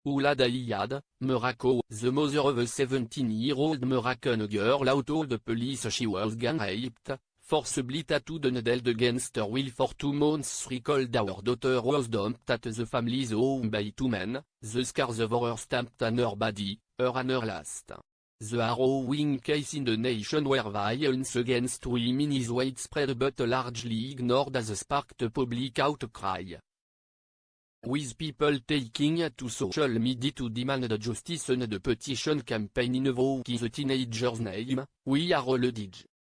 Oula Dayad, Morocco. The mother of a 17-year-old Moroccan girl out told the police she was gang raped, forcibly tattooed and held against her will for 2 months. Recalled our daughter was dumped at the family's home by 2 men, the scars of horror stamped on her body, her and her last. The harrowing case in the nation where violence against women is widespread but largely ignored has sparked a public outcry, with people taking to social media to demand justice and the petition campaign invoking the teenager's name, We Are All Dead.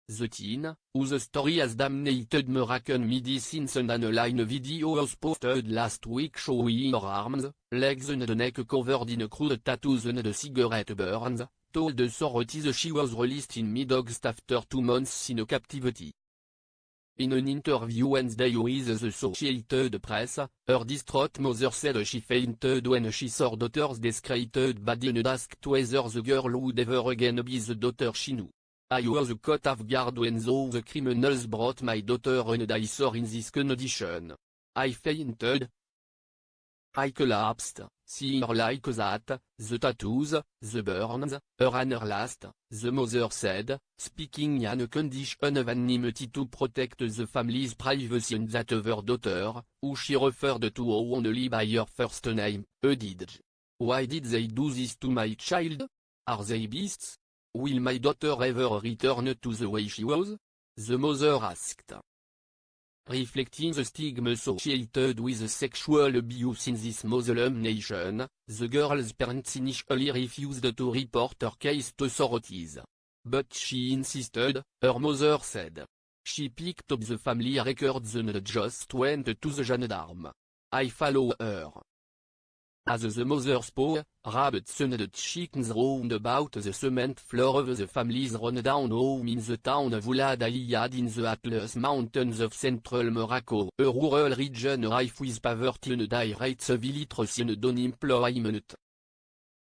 The teen, whose story has dominated Moroccan media since an online video was posted last week showing her arms, legs and neck covered in crude tattoos and cigarette burns, told authorities she was released in mid-August after 2 months in captivity. In an interview Wednesday with the Associated Press, her distraught mother said she fainted when she saw her daughter's discredited body and asked whether the girl would ever again be the daughter she knew. I was caught off guard when those criminals brought my daughter and I saw in this condition. I fainted. I collapsed, seeing her like that, the tattoos, the burns, her and her last, the mother said, speaking in a condition of anonymity to protect the family's privacy and that of her daughter, who she referred to only by her first name, Edidj. Why did they do this to my child? Are they beasts? Will my daughter ever return to the way she was? The mother asked. Reflecting the stigma associated with sexual abuse in this Muslim nation, the girl's parents initially refused to report her case to authorities. But she insisted, her mother said. She picked up the family records and just went to the gendarme. I followed her. As the mother spoke, rabbits and chickens roamed about the cement floor of the family's run-down home in the town of Oulad Ayad in the Atlas Mountains of central Morocco, a rural region rife with poverty and high rates of illiteracy and unemployment.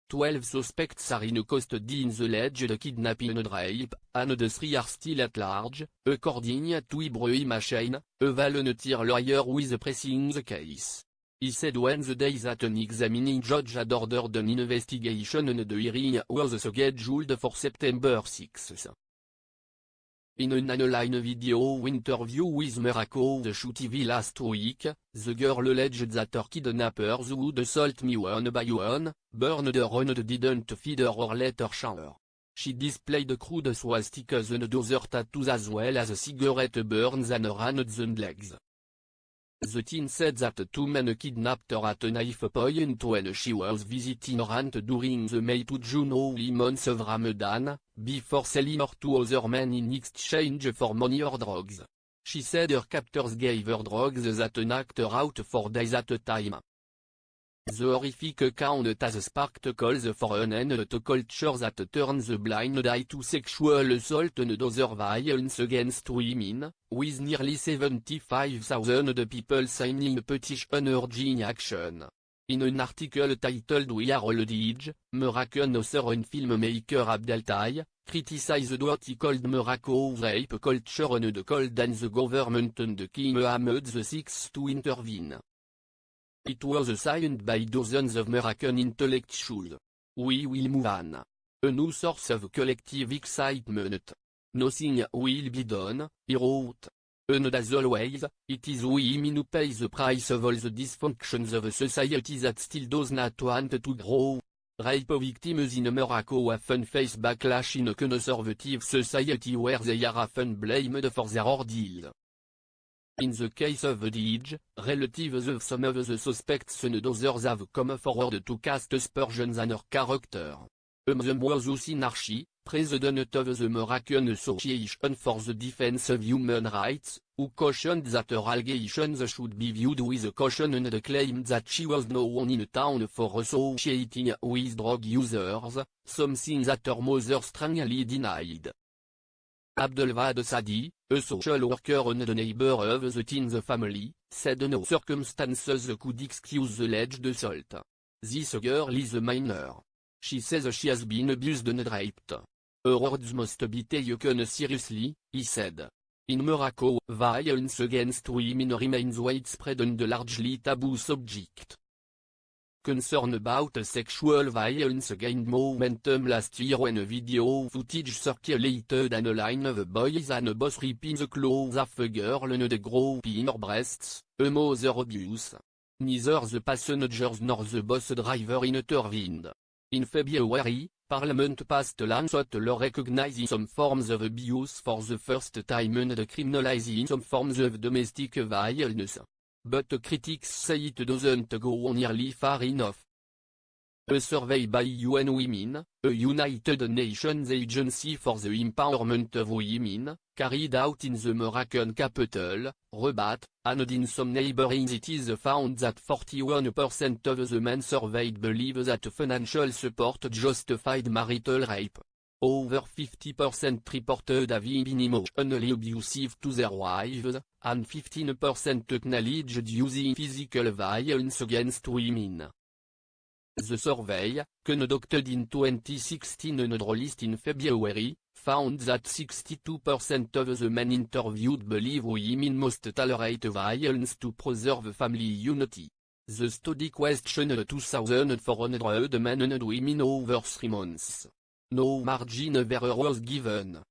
12 suspects are in custody in the alleged kidnapping and rape, and 3 are still at large, according to Ibrahim Hashane, a volunteer lawyer with pressing the case. He said Wednesday that an examining judge had ordered an investigation and the hearing was scheduled for September 6. In an online video interview with Morocco Show TV last week, the girl alleged that her kidnappers would assault me one by one, burned her and didn't feed her or let her shower. She displayed crude swastikas and other tattoos as well as cigarette burns on her hands and legs. The teen said that 2 men kidnapped her at a knife point when she was visiting her aunt during the May to June holy months of Ramadan, before selling her to other men in exchange for money or drugs. She said her captors gave her drugs that knocked her out for days at a time. The horrific account has sparked calls for an end to culture that turns a blind eye to sexual assault and other violence against women, with nearly 75,000 people signing a petition urging action. In an article titled We Are All Dead, Moroccan author and filmmaker Abdeltai criticized what he called Morocco's rape culture and called on the government and King Mohammed VI to intervene. It was signed by dozens of Moroccan intellectuals. We will move on. A new source of collective excitement. Nothing will be done, he wrote. And as always, it is women who pay the price of all the dysfunctions of a society that still does not want to grow. Rape victims in Morocco often face backlash in a conservative society where they are often blamed for their ordeal. In the case of Edidj, relatives of some of the suspects and others have come forward to cast aspersions on her character. Them was Hussein Archi, president of the Moroccan Association for the Defense of Human Rights, who cautioned that her allegations should be viewed with caution and claimed that she was known in town for associating with drug users, something that her mother strongly denied. Abdelwad Sadi, a social worker and a neighbor of the teen's family, said no circumstances could excuse the alleged assault. This girl is a minor. She says she has been abused and raped. Her words must be taken seriously, he said. In Morocco, violence against women remains widespread and largely taboo subject. concern about sexual violence gained momentum last year when video footage circulated online of boys and boss ripping the clothes of a girl and the groping her breasts, a mother abuse. Neither the passengers nor the bus driver intervened. In February, Parliament passed laws that recognizing some forms of abuse for the first time and criminalizing some forms of domestic violence. But critics say it doesn't go nearly far enough. A survey by UN Women, a United Nations agency for the empowerment of women, carried out in the Moroccan capital, Rabat, and in some neighboring cities found that 41% of the men surveyed believe that financial support justified marital rape. Over 50% reported having been emotionally abusive to their wives, and 15% acknowledged using physical violence against women. The survey, conducted in 2016 and released in February, found that 62% of the men interviewed believe women must tolerate violence to preserve family unity. The study questioned 2,400 men and women over 3 months. No margin of error was given.